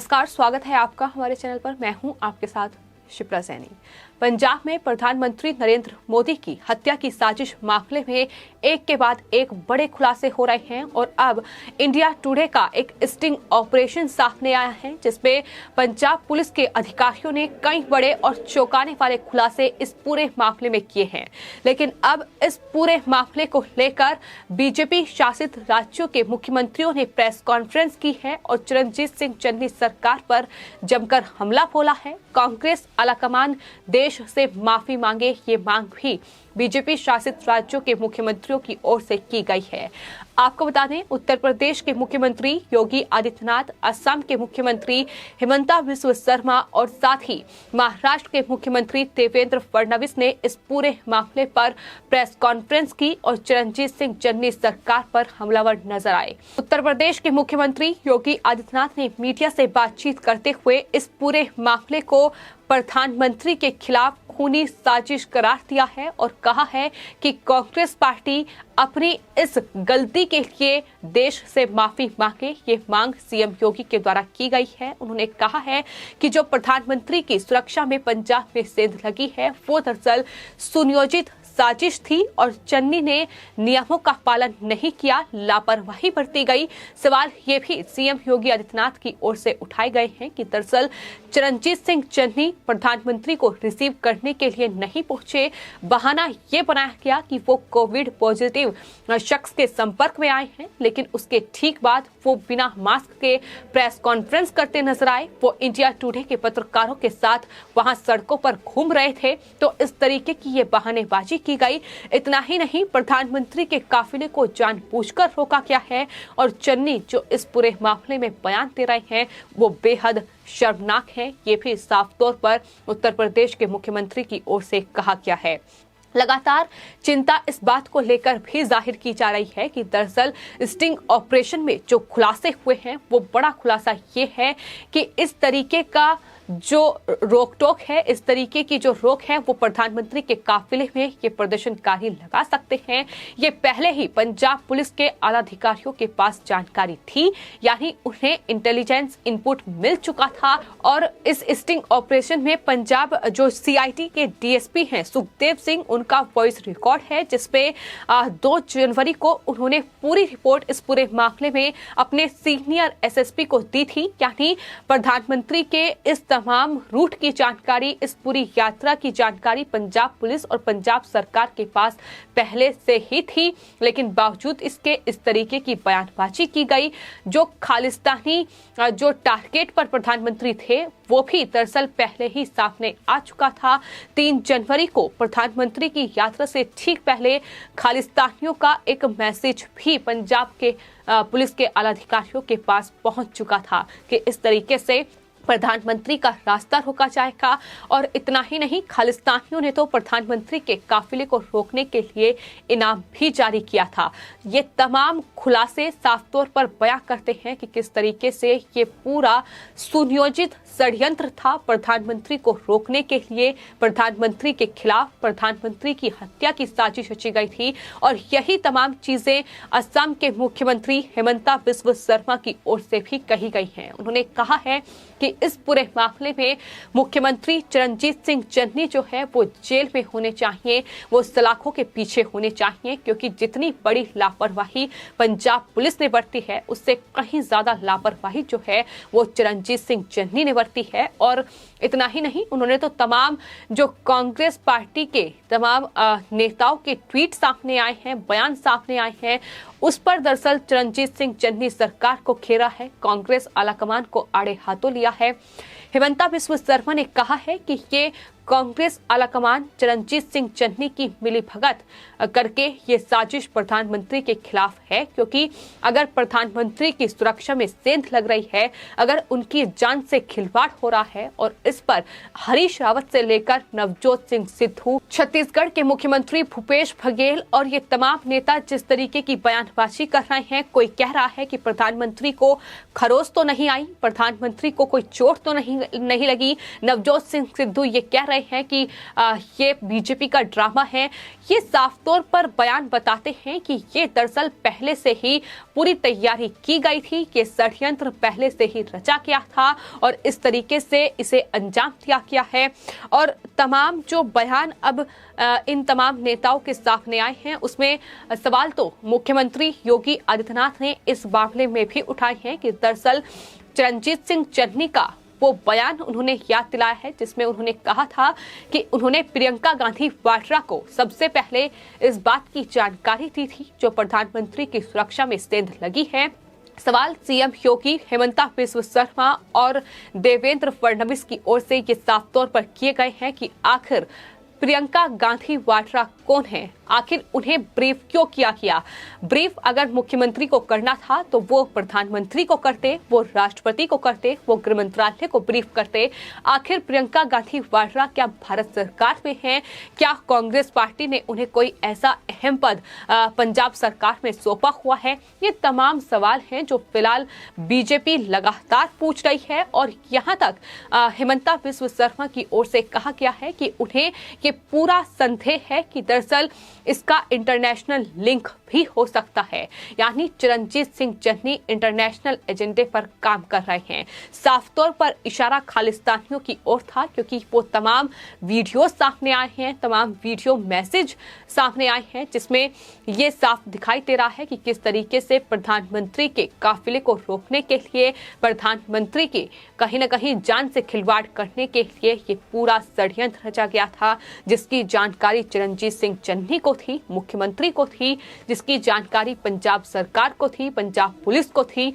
नमस्कार, स्वागत है आपका हमारे चैनल पर। मैं हूं आपके साथ शिप्रा सैनी। पंजाब में प्रधानमंत्री नरेंद्र मोदी की हत्या की साजिश मामले में एक के बाद एक बड़े खुलासे हो रहे हैं और अब इंडिया टुडे का एक स्टिंग ऑपरेशन सामने आया है, जिसमें पंजाब पुलिस के अधिकारियों ने कई बड़े और चौंकाने वाले खुलासे इस पूरे मामले में किए हैं। लेकिन अब इस पूरे मामले को लेकर बीजेपी शासित राज्यों के मुख्यमंत्रियों ने प्रेस कॉन्फ्रेंस की है और चरणजीत सिंह चन्नी सरकार पर जमकर हमला बोला है। कांग्रेस आलाकमान देश से माफी मांगे, ये मांग भी बीजेपी शासित राज्यों के मुख्यमंत्रियों की ओर से की गई है। आपको बता दें, उत्तर प्रदेश के मुख्यमंत्री योगी आदित्यनाथ, असम के मुख्यमंत्री हिमंता बिस्वा शर्मा और साथ ही महाराष्ट्र के मुख्यमंत्री देवेंद्र फडणवीस ने इस पूरे मामले पर प्रेस कॉन्फ्रेंस की और चरणजीत सिंह चन्नी सरकार पर हमलावर नजर आए। उत्तर प्रदेश के मुख्यमंत्री योगी आदित्यनाथ ने मीडिया से बातचीत करते हुए इस पूरे मामले को प्रधानमंत्री के खिलाफ खूनी साजिश करार दिया है और कहा है कि कांग्रेस पार्टी अपनी इस गलती के लिए देश से माफी मांगे। ये मांग सीएम योगी के द्वारा की गई है। उन्होंने कहा है कि जो प्रधानमंत्री की सुरक्षा में पंजाब में सेंध लगी है, वो दरअसल सुनियोजित साजिश थी और चन्नी ने नियमों का पालन नहीं किया, लापरवाही बरती गई। सवाल ये भी सीएम योगी आदित्यनाथ की ओर से उठाए गए हैं कि दरअसल चरणजीत सिंह चन्नी प्रधानमंत्री को रिसीव करने के लिए नहीं पहुंचे। बहाना ये बनाया गया कि वो कोविड पॉजिटिव शख्स के संपर्क में आए हैं, लेकिन उसके ठीक बाद वो बिना मास्क के प्रेस कॉन्फ्रेंस करते नजर आए। वो इंडिया टुडे के पत्रकारों के साथ वहां सड़कों पर घूम रहे थे, तो इस तरीके की ये बहानेबाजी की गई। इतना ही नहीं, प्रधानमंत्री के काफिले को जानबूझकर रोका गया है और चन्नी जो इस पूरे मामले में बयान दे रहे हैं वो बेहद शर्मनाक है। ये भी साफ तौर पर उत्तर प्रदेश के मुख्यमंत्री की ओर से कहा गया है। लगातार चिंता इस बात को लेकर भी जाहिर की जा रही है कि दरअसल स्टिंग ऑपरेशन में जो खुलासे हुए हैं वो बड़ा खुलासा ये है कि इस तरीके का जो रोक टोक है, इस तरीके की जो रोक है वो प्रधानमंत्री के काफिले में ये प्रदर्शनकारी लगा सकते हैं। ये पहले ही पंजाब पुलिस के आला अधिकारियों के पास जानकारी थी, यानी उन्हें इंटेलिजेंस इनपुट मिल चुका था और इस स्टिंग ऑपरेशन में पंजाब जो सीआईटी के डीएसपी हैं सुखदेव सिंह, उनका वॉइस रिकॉर्ड है जिसपे 2 जनवरी को उन्होंने पूरी रिपोर्ट इस पूरे मामले में अपने सीनियर एसएसपी को दी थी। यानी प्रधानमंत्री के इस तमाम रूट की जानकारी, इस पूरी यात्रा की जानकारी पंजाब पुलिस और पंजाब सरकार के पास पहले से ही थी, लेकिन बावजूद इसके इस तरीके की बयानबाजी की गई। जो खालिस्तानी जो टारगेट पर प्रधानमंत्री थे वो भी दरअसल पहले ही सामने आ चुका था। 3 जनवरी को प्रधानमंत्री की यात्रा से ठीक पहले खालिस्तानियों का एक मैसेज भी पंजाब के पुलिस के आला अधिकारियों के पास पहुंच चुका था कि इस तरीके से प्रधानमंत्री का रास्ता रोका जाएगा। और इतना ही नहीं, खालिस्तानियों ने तो प्रधानमंत्री के काफिले को रोकने के लिए इनाम भी जारी किया था। ये तमाम खुलासे साफ तौर पर बयां करते हैं कि किस तरीके से ये पूरा सुनियोजित षड्यंत्र था प्रधानमंत्री को रोकने के लिए। प्रधानमंत्री के खिलाफ प्रधानमंत्री की हत्या की साजिश रची गई थी और यही तमाम चीजें असम के मुख्यमंत्री हिमंता बिस्वा शर्मा की ओर से भी कही गई हैं। उन्होंने कहा है कि इस पूरे मामले में मुख्यमंत्री चरणजीत सिंह चन्नी जो है वो जेल में होने चाहिए, वो सलाखों के पीछे होने चाहिए, क्योंकि जितनी बड़ी लापरवाही पंजाब पुलिस ने बरती है उससे कहीं ज्यादा लापरवाही जो है वो चरणजीत सिंह चन्नी ने बरती है। और इतना ही नहीं, उन्होंने तो तमाम जो कांग्रेस पार्टी के तमाम नेताओं के ट्वीट सामने आए हैं, बयान सामने आए हैं, उस पर दरअसल चरणजीत सिंह चन्नी सरकार को घेरा है, कांग्रेस आलाकमान को आड़े हाथों लिया है। हिमंता बिस्वा शर्मा ने कहा है कि ये कांग्रेस आलाकमान चरणजीत सिंह चन्नी की मिलीभगत करके ये साजिश प्रधानमंत्री के खिलाफ है, क्योंकि अगर प्रधानमंत्री की सुरक्षा में सेंध लग रही है, अगर उनकी जान से खिलवाड़ हो रहा है और इस पर हरीश रावत से लेकर नवजोत सिंह सिद्धू, छत्तीसगढ़ के मुख्यमंत्री भूपेश बघेल और ये तमाम नेता जिस तरीके की बयानबाजी कर रहे हैं, कोई कह रहा है कि प्रधानमंत्री को खरोच तो नहीं आई, प्रधानमंत्री को कोई चोट तो नहीं लगी, नवजोत सिंह सिद्धू ये कह रहे रहे हैं कि ये बीजेपी का ड्रामा है, ये साफ तौर पर बयान बताते हैं कि ये दरअसल पहले से ही पूरी तैयारी की गई थी, कि षड्यंत्र पहले से ही रचा गया था और इस तरीके से इसे अंजाम दिया गया है। और तमाम जो बयान अब इन तमाम नेताओं के सामने आए हैं, उसमें सवाल तो मुख्यमंत्री योगी आदित्यनाथ ने इस मामले में भी उठाए हैं कि दरअसल चरणजीत सिंह चन्नी का वो बयान उन्होंने याद दिलाया है, जिसमें उन्होंने कहा था कि उन्होंने प्रियंका गांधी वाड्रा को सबसे पहले इस बात की जानकारी दी थी जो प्रधानमंत्री की सुरक्षा में सेंध लगी है। सवाल सीएम योगी, हेमंता बिस्वा शर्मा और देवेंद्र फडणवीस की ओर से ये साफ तौर पर किए गए हैं कि आखिर प्रियंका गांधी वाड्रा कौन है, आखिर उन्हें ब्रीफ क्यों किया गया। ब्रीफ अगर मुख्यमंत्री को करना था तो वो प्रधानमंत्री को करते, वो राष्ट्रपति को करते, वो गृह मंत्रालय को ब्रीफ करते। आखिर प्रियंका गांधी वाड्रा क्या भारत सरकार में हैं? क्या कांग्रेस पार्टी ने उन्हें कोई ऐसा अहम पद पंजाब सरकार में सौंपा हुआ है? ये तमाम सवाल हैं जो फिलहाल बीजेपी लगातार पूछ रही है और यहाँ तक हेमंता बिस्वा शर्मा की ओर से कहा गया है कि उन्हें ये पूरा संदेह है कि दरअसल इसका इंटरनेशनल लिंक भी हो सकता है, यानी चरणजीत सिंह चन्नी इंटरनेशनल एजेंडे पर काम कर रहे हैं। साफ तौर पर इशारा खालिस्तानियों की ओर था, क्योंकि वो तमाम वीडियो सामने आए हैं, तमाम वीडियो मैसेज सामने आए हैं, जिसमें ये साफ दिखाई दे रहा है कि किस तरीके से प्रधानमंत्री के काफिले को रोकने के लिए, प्रधानमंत्री की कहीं न कहीं जान से खिलवाड़ करने के लिए ये पूरा षड्यंत्र रचा गया था, जिसकी जानकारी चरणजीत सिंह चन्नी को थी, मुख्यमंत्री को थी, जिसकी जानकारी पंजाब सरकार को थी, पंजाब पुलिस को थी।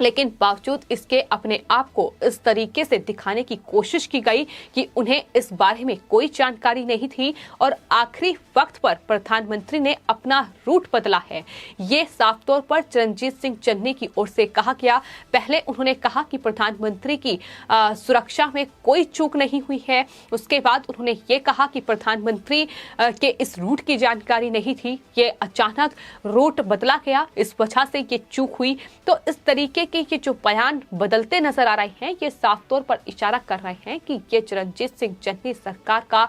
लेकिन बावजूद इसके अपने आप को इस तरीके से दिखाने की कोशिश की गई कि उन्हें इस बारे में कोई जानकारी नहीं थी और आखिरी वक्त पर प्रधानमंत्री ने अपना रूट बदला है। ये साफ तौर पर चरणजीत सिंह चन्नी की ओर से कहा गया। पहले उन्होंने कहा कि प्रधानमंत्री की सुरक्षा में कोई चूक नहीं हुई है। उसके बाद उन्होंने ये कहा कि प्रधानमंत्री के इस रूट की जानकारी नहीं थी, ये अचानक रूट बदला गया, इस वजह से ये चूक हुई। तो इस तरीके कि ये जो बयान बदलते नजर आ रहे हैं, ये साफ तौर पर इशारा कर रहे हैं कि ये चरणजीत सिंह चन्नी सरकार का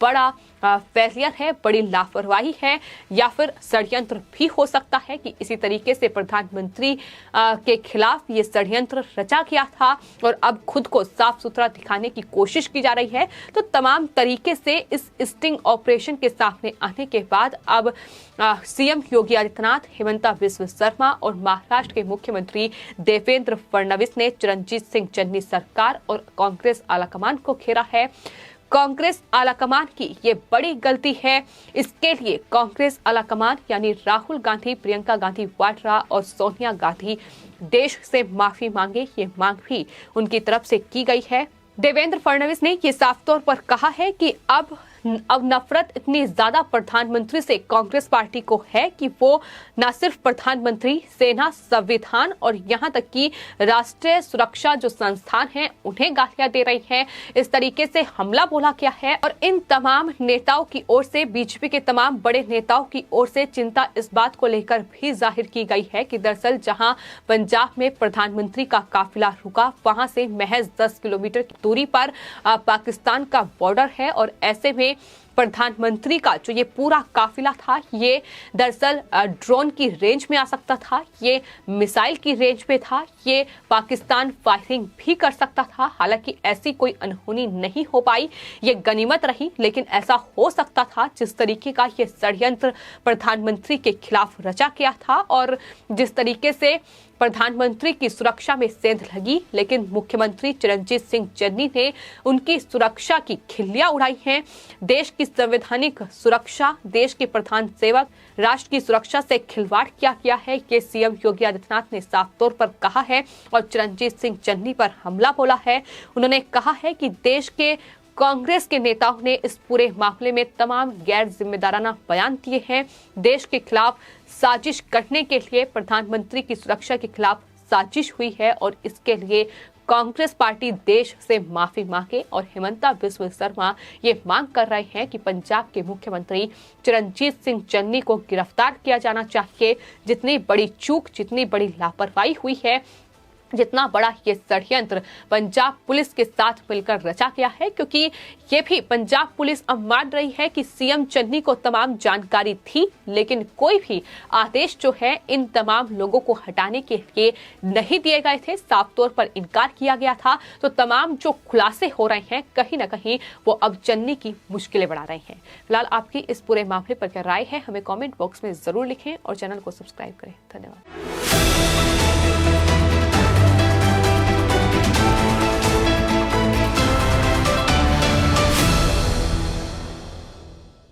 बड़ा फेलियर है, बड़ी लापरवाही है, या फिर षड्यंत्र भी हो सकता है कि इसी तरीके से प्रधानमंत्री के खिलाफ ये षड्यंत्र रचा गया था और अब खुद को साफ सुथरा दिखाने की कोशिश की जा रही है। तो तमाम तरीके से इस स्टिंग ऑपरेशन के सामने आने के बाद अब सीएम योगी आदित्यनाथ, हेमंता बिस्वा शर्मा और महाराष्ट्र के मुख्यमंत्री देवेंद्र फडणवीस ने चरणजीत सिंह चन्नी सरकार और कांग्रेस आलाकमान को घेरा है। कांग्रेस आलाकमान की ये बड़ी गलती है। इसके लिए कांग्रेस आलाकमान यानी राहुल गांधी, प्रियंका गांधी वाड्रा और सोनिया गांधी देश से माफी मांगे, ये मांग भी उनकी तरफ से की गई है। देवेंद्र फडणवीस ने ये साफ तौर पर कहा है कि अब नफरत इतनी ज्यादा प्रधानमंत्री से कांग्रेस पार्टी को है कि वो न सिर्फ प्रधानमंत्री, सेना, संविधान और यहां तक कि राष्ट्रीय सुरक्षा जो संस्थान हैं उन्हें गालियां दे रही हैं। इस तरीके से हमला बोला गया है और इन तमाम नेताओं की ओर से, बीजेपी के तमाम बड़े नेताओं की ओर से चिंता इस बात को लेकर भी जाहिर की गई है कि दरअसल जहां पंजाब में प्रधानमंत्री का काफिला रुका, वहां से महज 10 किलोमीटर की दूरी पर पाकिस्तान का बॉर्डर है और ऐसे में प्रधानमंत्री का जो ये पूरा काफिला था, ये दरअसल ड्रोन की रेंज में आ सकता था, ये मिसाइल की रेंज में था, ये पाकिस्तान फायरिंग भी कर सकता था। हालांकि ऐसी कोई अनहोनी नहीं हो पाई, ये गनीमत रही, लेकिन ऐसा हो सकता था। जिस तरीके का ये षड्यंत्र प्रधानमंत्री के खिलाफ रचा गया था और जिस तरीके से प्रधानमंत्री की सुरक्षा में सेंध लगी, लेकिन मुख्यमंत्री चरणजीत सिंह चन्नी ने उनकी सुरक्षा की खिल्लियां उड़ाई हैं। देश की संवैधानिक सुरक्षा, देश के प्रधान सेवक, राष्ट्र की सुरक्षा से खिलवाड़ किया गया है, ये सीएम योगी आदित्यनाथ ने साफ तौर पर कहा है और चरणजीत सिंह चन्नी पर हमला बोला है। उन्होंने कहा है कि देश के कांग्रेस के नेताओं ने इस पूरे मामले में तमाम गैर जिम्मेदाराना बयान दिए हैं। देश के खिलाफ साजिश करने के लिए, प्रधानमंत्री की सुरक्षा के खिलाफ साजिश हुई है और इसके लिए कांग्रेस पार्टी देश से माफी मांगे। और हेमंता बिस्वा शर्मा ये मांग कर रहे हैं कि पंजाब के मुख्यमंत्री चरणजीत सिंह चन्नी को गिरफ्तार किया जाना चाहिए। जितनी बड़ी चूक, जितनी बड़ी लापरवाही हुई है, जितना बड़ा ये षड्यंत्र पंजाब पुलिस के साथ मिलकर रचा गया है, क्योंकि ये भी पंजाब पुलिस अब मान रही है कि सीएम चन्नी को तमाम जानकारी थी, लेकिन कोई भी आदेश जो है इन तमाम लोगों को हटाने के लिए नहीं दिए गए थे, साफ तौर पर इनकार किया गया था। तो तमाम जो खुलासे हो रहे हैं कहीं ना कहीं वो अब चन्नी की मुश्किलें बढ़ा रहे हैं। फिलहाल आपकी इस पूरे मामले पर क्या राय है, हमें कॉमेंट बॉक्स में जरूर लिखें और चैनल को सब्सक्राइब करें। धन्यवाद।